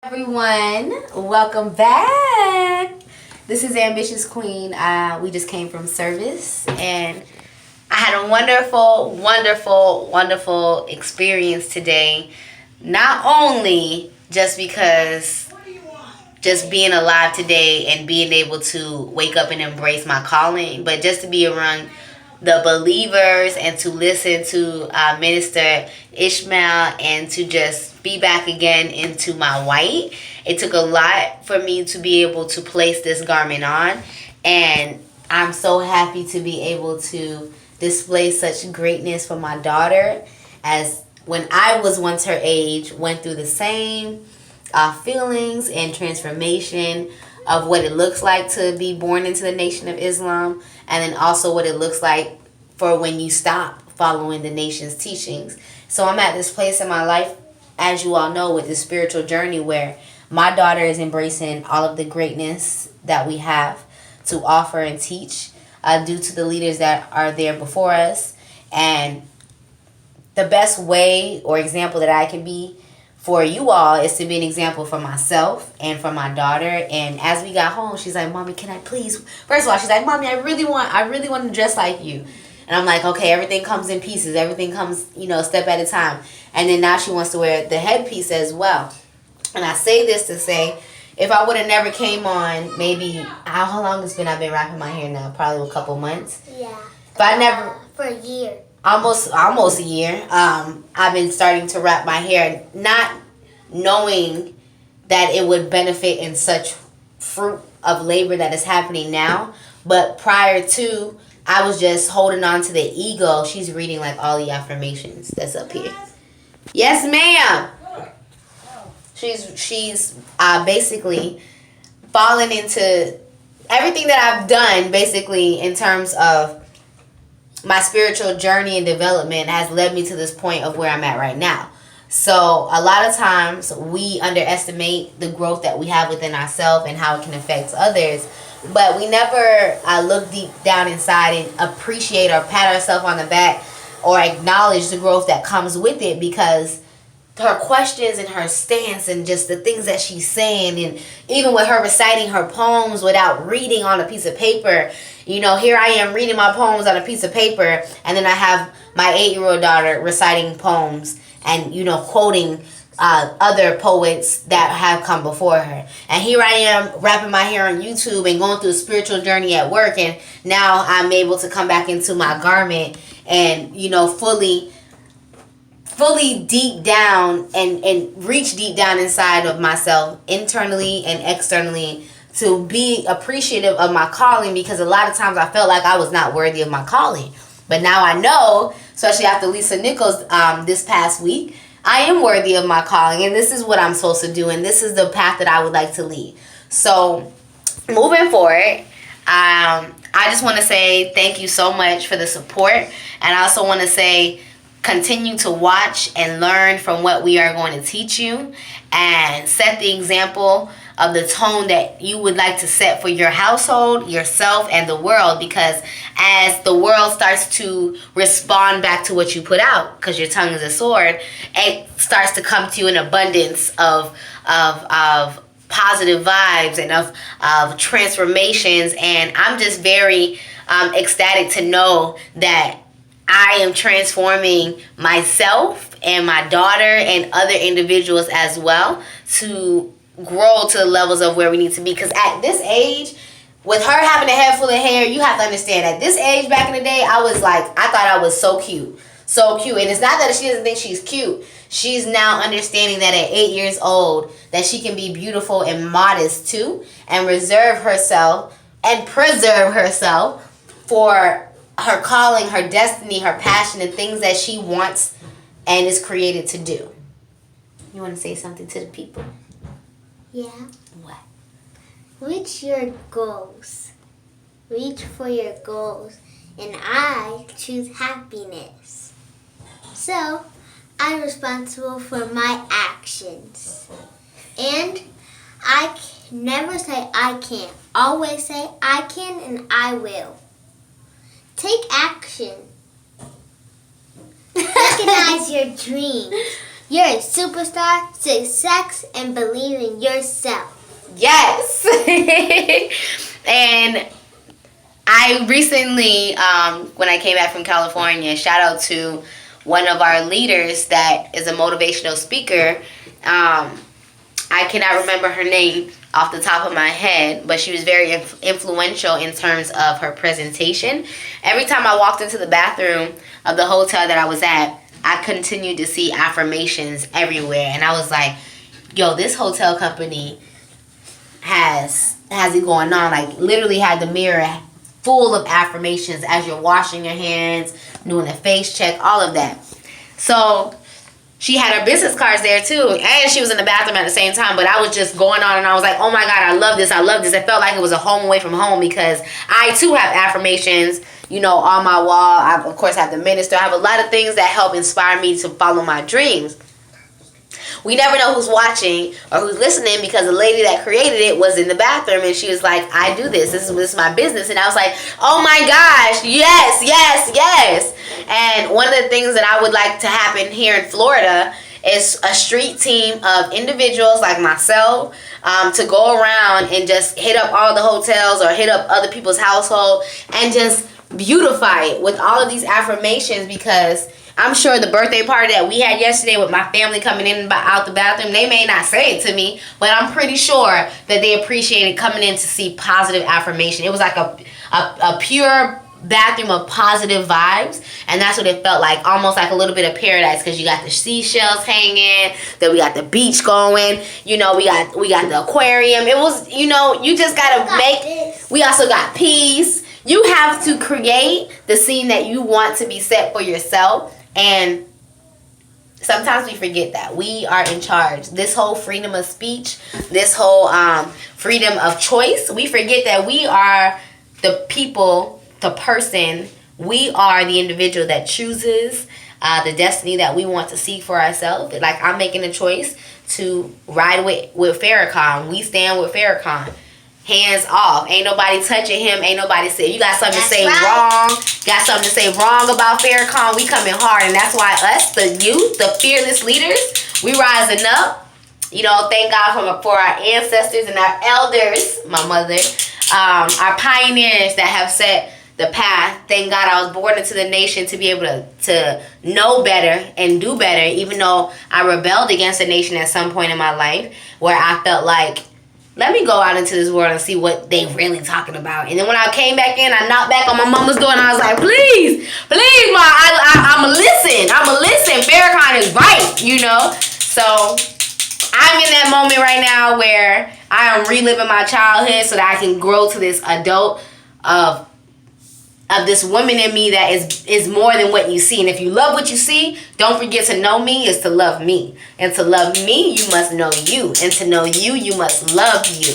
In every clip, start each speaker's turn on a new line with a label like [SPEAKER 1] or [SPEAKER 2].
[SPEAKER 1] Everyone, welcome back. This is Ambitious Queen. We just came from service and I had a wonderful experience today. Not only just because just being alive today and being able to wake up and embrace my calling, but just to be around the believers and to listen to Minister Ishmael and to just be back again into my white. It took a lot for me to be able to place this garment on, and I'm so happy to be able to display such greatness for my daughter, as when I was once her age, went through the same feelings and transformation of what it looks like to be born into the Nation of Islam, and then also what it looks like for when you stop following the nation's teachings. So I'm at this place in my life, as you all know, with this spiritual journey where my daughter is embracing all of the greatness that we have to offer and teach due to the leaders that are there before us. And the best way or example that I can be for you all is to be an example for myself and for my daughter. And as we got home, she's like, "Mommy, can I please?" First of all, she's like, "Mommy, I really want to dress like you." And I'm like, "Okay, everything comes in pieces. Everything comes, step at a time." And then now she wants to wear the headpiece as well. And I say this to say, if I would have never came on, maybe how long it's been I've been wrapping my hair now? Probably a couple months.
[SPEAKER 2] Yeah.
[SPEAKER 1] If I never
[SPEAKER 2] For a year.
[SPEAKER 1] almost a year. I've been starting to wrap my hair, not knowing that it would benefit in such fruit of labor that is happening now. But prior to, I was just holding on to the ego. She's reading like all the affirmations that's up here. Yes, ma'am. She's basically fallen into everything that I've done, basically in terms of my spiritual journey and development has led me to this point of where I'm at right now. So a lot of times we underestimate the growth that we have within ourselves and how it can affect others, but we never look deep down inside and appreciate or pat ourselves on the back or acknowledge the growth that comes with it, because her questions and her stance and just the things that she's saying, and even with her reciting her poems without reading on a piece of paper. Here I am reading my poems on a piece of paper, and then I have my 8-year-old daughter reciting poems and, quoting other poets that have come before her. And here I am wrapping my hair on YouTube and going through a spiritual journey at work, and now I'm able to come back into my garment and, fully deep down and reach deep down inside of myself, internally and externally, to be appreciative of my calling, because a lot of times I felt like I was not worthy of my calling. But now I know, especially after Lisa Nichols this past week, I am worthy of my calling, and this is what I'm supposed to do, and this is the path that I would like to lead. So moving forward, I just want to say thank you so much for the support, and I also want to say continue to watch and learn from what we are going to teach you, and set the example of the tone that you would like to set for your household, yourself, and the world. Because as the world starts to respond back to what you put out, because your tongue is a sword, it starts to come to you in abundance of positive vibes and of transformations. And I'm just very ecstatic to know that I am transforming myself and my daughter and other individuals as well to grow to the levels of where we need to be. Because at this age, with her having a head full of hair, you have to understand, at this age back in the day, I thought I was so cute. So cute. And it's not that she doesn't think she's cute. She's now understanding that at 8 years old, that she can be beautiful and modest too, and reserve herself and preserve herself for her calling, her destiny, her passion, and things that she wants and is created to do. You want to say something to the people?
[SPEAKER 2] Yeah.
[SPEAKER 1] What?
[SPEAKER 2] Reach your goals. Reach for your goals. And I choose happiness. So, I'm responsible for my actions. And I never say I can't. Always say I can and I will. Take action. Recognize your dreams. You're a superstar, success, and believe in yourself.
[SPEAKER 1] Yes. And I recently, when I came back from California, shout out to one of our leaders that is a motivational speaker. I cannot remember her name off the top of my head, but she was very influential in terms of her presentation. Every time I walked into the bathroom of the hotel that I was at, I continued to see affirmations everywhere. And I was like, yo, this hotel company has it going on. Like, literally had the mirror full of affirmations as you're washing your hands, doing a face check, all of that. So she had her business cards there too, and she was in the bathroom at the same time. But I was just going on, and I was like, oh my God, I love this, I love this. It felt like it was a home away from home, because I too have affirmations, you know, on my wall. I, of course, have the minister. I have a lot of things that help inspire me to follow my dreams. We never know who's watching or who's listening, because the lady that created it was in the bathroom, and she was like, I do this. This is my business. And I was like, oh my gosh, yes, yes, yes. And one of the things that I would like to happen here in Florida is a street team of individuals like myself, to go around and just hit up all the hotels or hit up other people's household and just beautify it with all of these affirmations. Because I'm sure the birthday party that we had yesterday with my family coming in and out the bathroom, they may not say it to me, but I'm pretty sure that they appreciated coming in to see positive affirmation. It was like a pure bathroom of positive vibes, and that's what it felt like, almost like a little bit of paradise, because you got the seashells hanging, then we got the beach going, you know, we got the aquarium. It was, you know, you just we also got peace. You have to create the scene that you want to be set for yourself. And sometimes we forget that we are in charge. This whole freedom of speech, this whole freedom of choice, we forget that we are the people, the person. We are the individual that chooses the destiny that we want to seek for ourselves. Like, I'm making a choice to ride with Farrakhan. We stand with Farrakhan. Hands off. Ain't nobody touching him. Ain't nobody saying, you got something to say wrong. Got something to say wrong about Farrakhan. We coming hard. And that's why us, the youth, the fearless leaders, we rising up. You know, thank God for our ancestors and our elders, my mother, our pioneers that have set the path. Thank God I was born into the nation to be able to know better and do better, even though I rebelled against the nation at some point in my life, where I felt like, let me go out into this world and see what they really talking about. And then when I came back in, I knocked back on my mama's door and I was like, please, Ma, I'ma listen. Farrakhan is right, you know? So I'm in that moment right now where I am reliving my childhood so that I can grow to this adult of this woman in me that is more than what you see. And if you love what you see, don't forget to know me is to love me. And to love me, you must know you. And to know you, you must love you.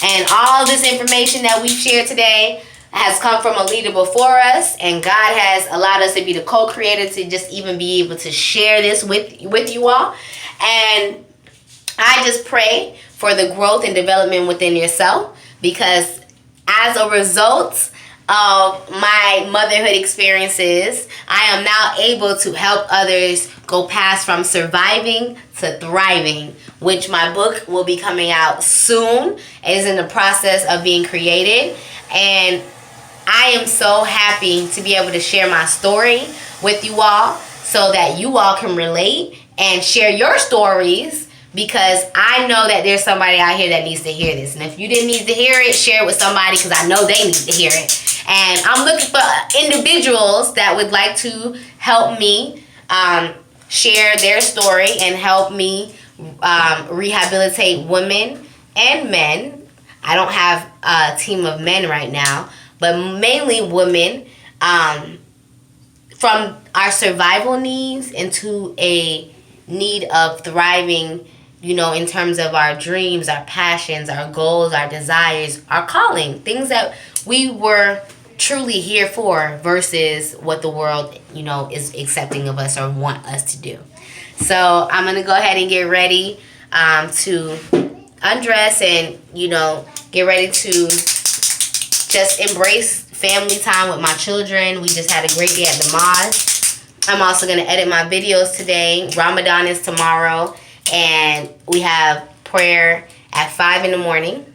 [SPEAKER 1] And all this information that we've shared today has come from a leader before us. And God has allowed us to be the co-creator to just even be able to share this with you all. And I just pray for the growth and development within yourself, because as a result of my motherhood experiences, I am now able to help others go past from surviving to thriving, which my book will be coming out soon. It is in the process of being created, and I am so happy to be able to share my story with you all so that you all can relate and share your stories, because I know that there's somebody out here that needs to hear this. And if you didn't need to hear it, share it with somebody, because I know they need to hear it. And I'm looking for individuals that would like to help me share their story and help me rehabilitate women and men. I don't have a team of men right now, but mainly women, from our survival needs into a need of thriving, you know, in terms of our dreams, our passions, our goals, our desires, our calling, things that we were truly here for versus what the world, you know, is accepting of us or want us to do. So I'm going to go ahead and get ready to undress and, you know, get ready to just embrace family time with my children. We just had a great day at the mosque. I'm also going to edit my videos today. Ramadan is tomorrow, and we have prayer at 5 in the morning.